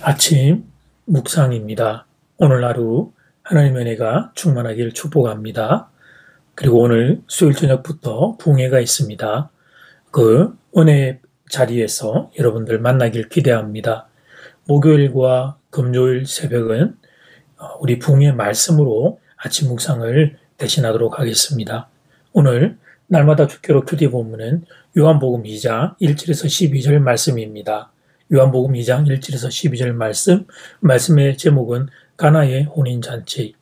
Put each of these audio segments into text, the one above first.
아침 묵상입니다. 오늘 하루 하나님의 은혜가 충만하길 축복합니다. 그리고 오늘 수요일 저녁부터 부흥회가 있습니다. 그 은혜 자리에서 여러분들 만나길 기대합니다. 목요일과 금요일 새벽은 우리 부흥회 말씀으로 아침 묵상을 대신하도록 하겠습니다. 오늘 날마다 주기로 큐티 본문은 요한복음 2장 1절에서 12절 말씀입니다. 요한복음 2장 1절에서 12절 말씀의 제목은 가나의 혼인잔치.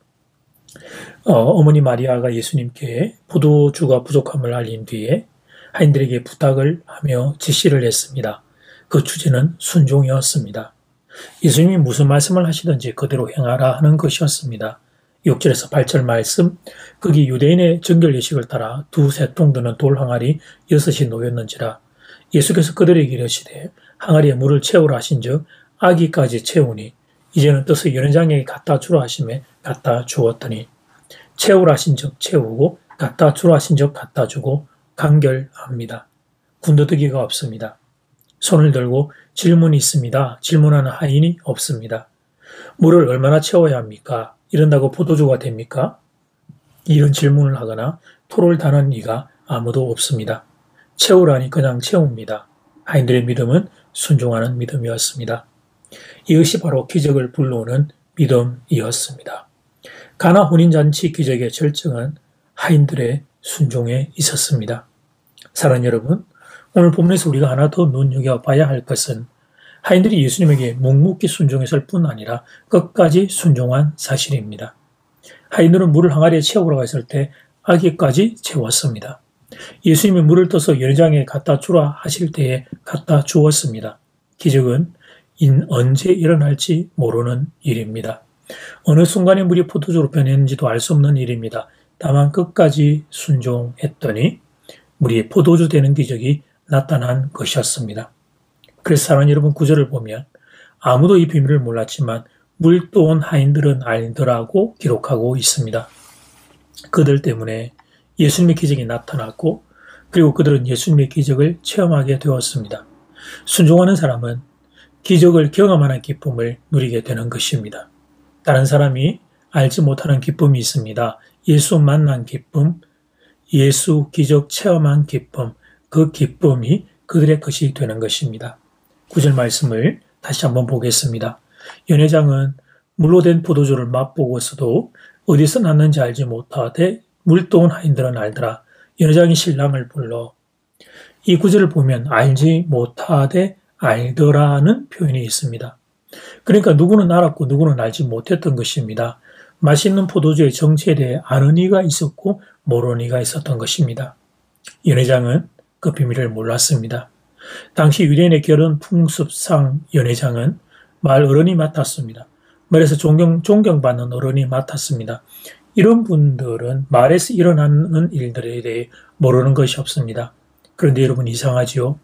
어머니 마리아가 예수님께 포도주가 부족함을 알린 뒤에 하인들에게 부탁을 하며 지시를 했습니다. 그 주제는 순종이었습니다. 예수님이 무슨 말씀을 하시든지 그대로 행하라 하는 것이었습니다. 6절에서 8절 말씀, 거기 유대인의 정결 예식을 따라 두세 통 드는 돌 항아리 6이 놓였는지라. 예수께서 그들에게 이르시되 항아리에 물을 채우라 하신즉 아기까지 채우니 이제는 뜻을 연회장에게 갖다 주라 하심에 갖다 주었더니 채우라 하신즉 채우고 갖다 주라 하신즉 갖다 주고 간결합니다. 군더더기가 없습니다. 손을 들고 질문이 있습니다. 질문하는 하인이 없습니다. 물을 얼마나 채워야 합니까? 이런다고 포도주가 됩니까? 이런 질문을 하거나 토를 다는 이가 아무도 없습니다. 채우라니 그냥 채웁니다. 하인들의 믿음은 순종하는 믿음이었습니다. 이것이 바로 기적을 불러오는 믿음이었습니다. 가나 혼인잔치 기적의 절정은 하인들의 순종에 있었습니다. 사랑하는 여러분, 오늘 본문에서 우리가 하나 더 눈여겨봐야 할 것은 하인들이 예수님에게 묵묵히 순종했을 뿐 아니라 끝까지 순종한 사실입니다. 하인들은 물을 항아리에 채우라고 했을 때 아기까지 채웠습니다. 예수님이 물을 떠서 연회장에 갖다 주라 하실 때에 갖다 주었습니다. 기적은 언제 일어날지 모르는 일입니다. 어느 순간에 물이 포도주로 변했는지도 알 수 없는 일입니다. 다만 끝까지 순종했더니 물이 포도주 되는 기적이 나타난 것이었습니다. 그래서 사랑하는 여러분, 구절을 보면 아무도 이 비밀을 몰랐지만 물 떠온 하인들은 알더라고 기록하고 있습니다. 그들 때문에 예수님의 기적이 나타났고 그리고 그들은 예수님의 기적을 체험하게 되었습니다. 순종하는 사람은 기적을 경험하는 기쁨을 누리게 되는 것입니다. 다른 사람이 알지 못하는 기쁨이 있습니다. 예수 만난 기쁨, 예수 기적 체험한 기쁨, 그 기쁨이 그들의 것이 되는 것입니다. 9절 말씀을 다시 한번 보겠습니다. 연회장은 물로 된 포도주를 맛보고서도 어디서 났는지 알지 못하되 물 떠온 하인들은 알더라. 연회장이 신랑을 불러. 이 구절을 보면 알지 못하되 알더라는 표현이 있습니다. 그러니까 누구는 알았고 누구는 알지 못했던 것입니다. 맛있는 포도주의 정체에 대해 아는 이가 있었고 모르는 이가 있었던 것입니다. 연회장은 그 비밀을 몰랐습니다. 당시 유대인의 결혼 풍습상 연회장은 말 어른이 맡았습니다. 말에서 존경받는 어른이 맡았습니다. 이런 분들은 말에서 일어나는 일들에 대해 모르는 것이 없습니다. 그런데 여러분, 이상하지요?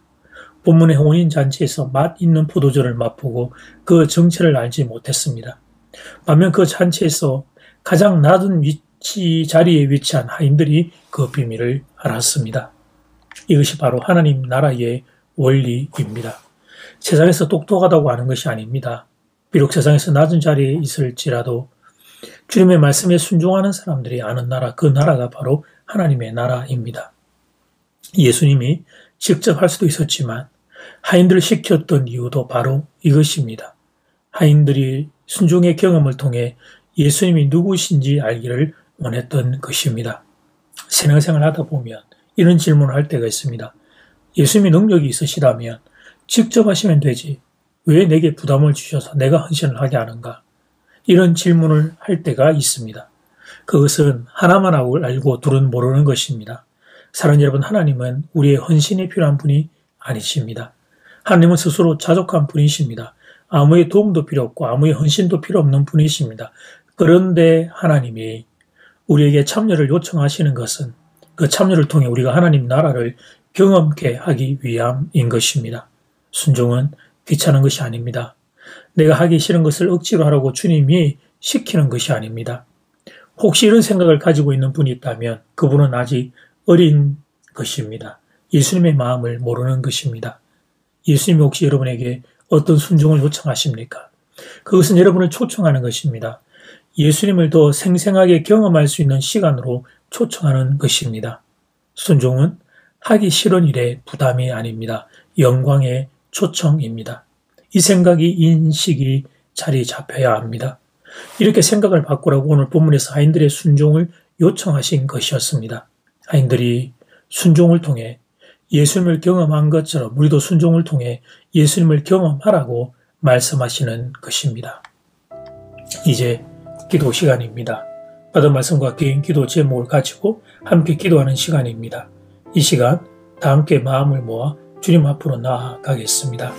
본문의 혼인잔치에서 맛 있는 포도주를 맛보고 그 정체를 알지 못했습니다. 반면 그 잔치에서 가장 낮은 자리에 위치한 하인들이 그 비밀을 알았습니다. 이것이 바로 하나님 나라의 원리입니다. 세상에서 똑똑하다고 하는 것이 아닙니다. 비록 세상에서 낮은 자리에 있을지라도 주님의 말씀에 순종하는 사람들이 아는 나라, 그 나라가 바로 하나님의 나라입니다. 예수님이 직접 할 수도 있었지만 하인들을 시켰던 이유도 바로 이것입니다. 하인들이 순종의 경험을 통해 예수님이 누구신지 알기를 원했던 것입니다. 신앙생활 하다 보면 이런 질문을 할 때가 있습니다. 예수님이 능력이 있으시다면 직접 하시면 되지. 왜 내게 부담을 주셔서 내가 헌신을 하게 하는가? 이런 질문을 할 때가 있습니다. 그것은 하나만 알고 둘은 모르는 것입니다. 사랑하는 여러분, 하나님은 우리의 헌신이 필요한 분이 아니십니다. 하나님은 스스로 자족한 분이십니다. 아무의 도움도 필요 없고 아무의 헌신도 필요 없는 분이십니다. 그런데 하나님이 우리에게 참여를 요청하시는 것은 그 참여를 통해 우리가 하나님 나라를 경험케 하기 위함인 것입니다. 순종은 귀찮은 것이 아닙니다. 내가 하기 싫은 것을 억지로 하라고 주님이 시키는 것이 아닙니다. 혹시 이런 생각을 가지고 있는 분이 있다면 그분은 아직 어린 것입니다. 예수님의 마음을 모르는 것입니다. 예수님이 혹시 여러분에게 어떤 순종을 요청하십니까? 그것은 여러분을 초청하는 것입니다. 예수님을 더 생생하게 경험할 수 있는 시간으로 초청하는 것입니다. 순종은 하기 싫은 일의 부담이 아닙니다. 영광의 초청입니다. 이 생각이, 인식이 자리 잡혀야 합니다. 이렇게 생각을 바꾸라고 오늘 본문에서 하인들의 순종을 요청하신 것이었습니다. 하인들이 순종을 통해 예수님을 경험한 것처럼 우리도 순종을 통해 예수님을 경험하라고 말씀하시는 것입니다. 이제 기도 시간입니다. 받은 말씀과 개인 기도 제목을 가지고 함께 기도하는 시간입니다. 이 시간 다 함께 마음을 모아 주님 앞으로 나아가겠습니다.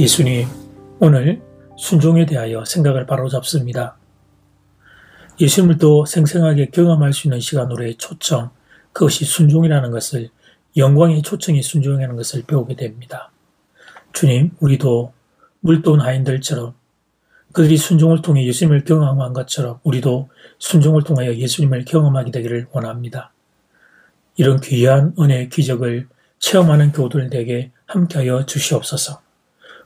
예수님, 오늘 순종에 대하여 생각을 바로잡습니다. 예수님을 더 생생하게 경험할 수 있는 시간으로의 초청, 그것이 순종이라는 것을, 영광의 초청이 순종이라는 것을 배우게 됩니다. 주님, 우리도 물도온 하인들처럼 그들이 순종을 통해 예수님을 경험한 것처럼 우리도 순종을 통하여 예수님을 경험하게 되기를 원합니다. 이런 귀한 은혜의 기적을 체험하는 교우들에게 함께하여 주시옵소서.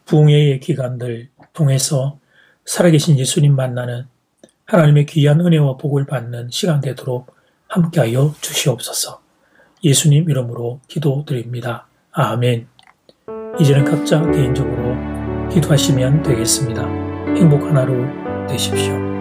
부흥회의 기간들 통해서 살아계신 예수님 만나는 하나님의 귀한 은혜와 복을 받는 시간 되도록 함께하여 주시옵소서. 예수님 이름으로 기도드립니다. 아멘. 이제는 각자 개인적으로 기도하시면 되겠습니다. 행복한 하루 되십시오.